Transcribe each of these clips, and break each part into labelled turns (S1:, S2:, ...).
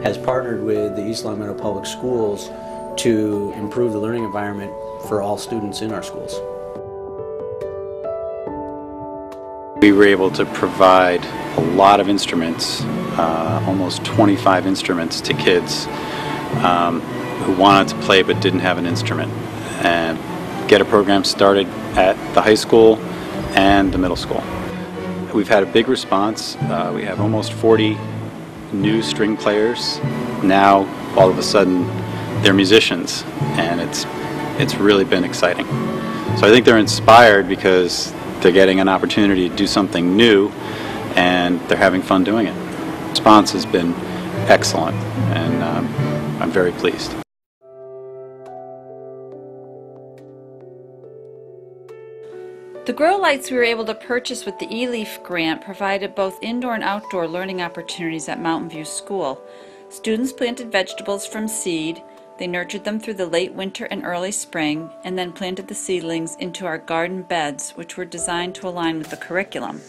S1: has partnered with the East Long Meadow Public Schools to improve the learning environment for all students in our schools.
S2: We were able to provide a lot of instruments, almost 25 instruments to kids who wanted to play but didn't have an instrument, and get a program started at the high school and the middle school. We've had a big response. We have almost 40 new string players. Now all of a sudden they're musicians, and it's really been exciting. So I think they're inspired because they're getting an opportunity to do something new, and they're having fun doing it. The response has been excellent, and I'm very pleased.
S3: The grow lights we were able to purchase with the ELEEF grant provided both indoor and outdoor learning opportunities at Mountain View School. Students planted vegetables from seed. They nurtured them through the late winter and early spring, and then planted the seedlings into our garden beds, which were designed to align with the curriculum.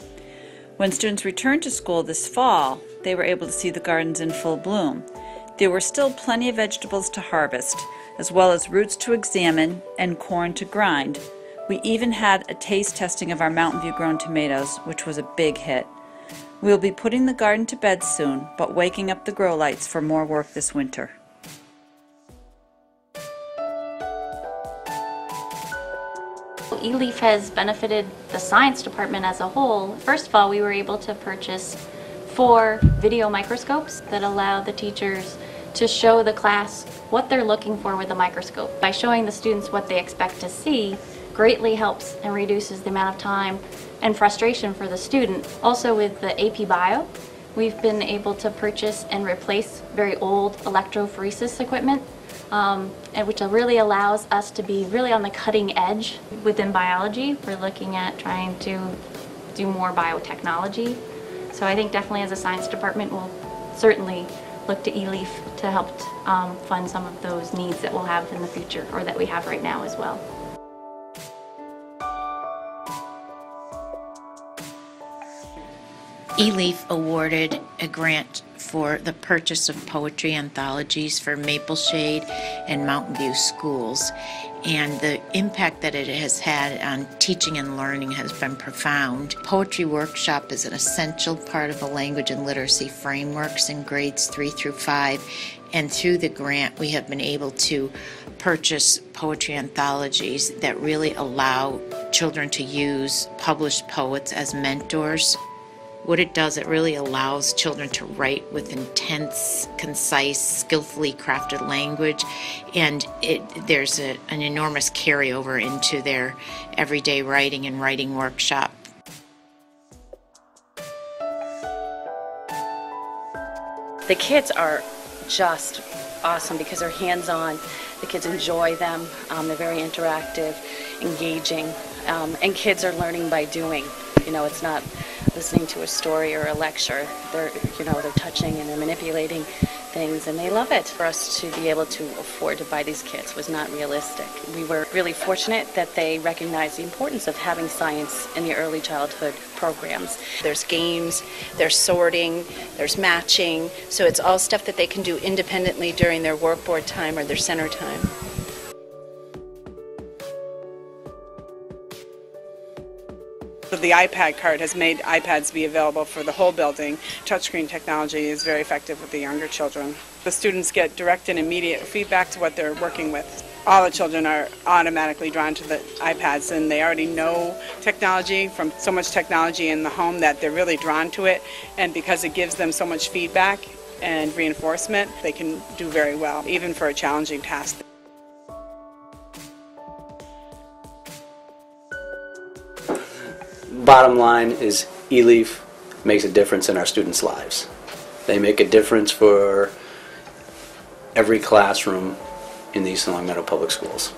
S3: When students returned to school this fall, they were able to see the gardens in full bloom. There were still plenty of vegetables to harvest, as well as roots to examine and corn to grind. We even had a taste testing of our Mountain View grown tomatoes, which was a big hit. We will be putting the garden to bed soon, but waking up the grow lights for more work this winter.
S4: ELEEF has benefited the science department as a whole. First of all, we were able to purchase 4 video microscopes that allow the teachers to show the class what they're looking for with the microscope. By showing the students what they expect to see, greatly helps and reduces the amount of time and frustration for the student. Also with the AP Bio, we've been able to purchase and replace very old electrophoresis equipment, which really allows us to be really on the cutting edge within biology. We're looking at trying to do more biotechnology. So I think definitely as a science department we'll certainly look to ELEEF to help fund some of those needs that we'll have in the future, or that we have right now as well.
S5: ELEEF awarded a grant for the purchase of poetry anthologies for Maple Shade and Mountain View schools, and the impact that it has had on teaching and learning has been profound. Poetry workshop is an essential part of the language and literacy frameworks in grades 3 through 5, and through the grant we have been able to purchase poetry anthologies that really allow children to use published poets as mentors. What it does, it really allows children to write with intense, concise, skillfully crafted language, and there's an enormous carryover into their everyday writing and writing workshop.
S6: The kids are just awesome because they're hands-on. The kids enjoy them. They're very interactive, engaging, and kids are learning by doing. You know, it's not listening to a story or a lecture. They're touching and they're manipulating things, and they love it. For us to be able to afford to buy these kits was not realistic. We were really fortunate that they recognized the importance of having science in the early childhood programs.
S7: There's games, there's sorting, there's matching, so it's all stuff that they can do independently during their workboard time or their center time.
S8: The iPad card has made iPads be available for the whole building. Touchscreen technology is very effective with the younger children. The students get direct and immediate feedback to what they're working with. All the children are automatically drawn to the iPads, and they already know technology from so much technology in the home that they're really drawn to it, and because it gives them so much feedback and reinforcement, they can do very well, even for a challenging task.
S1: Bottom line is ELEEF makes a difference in our students' lives. They make a difference for every classroom in the East Long Meadow Public Schools.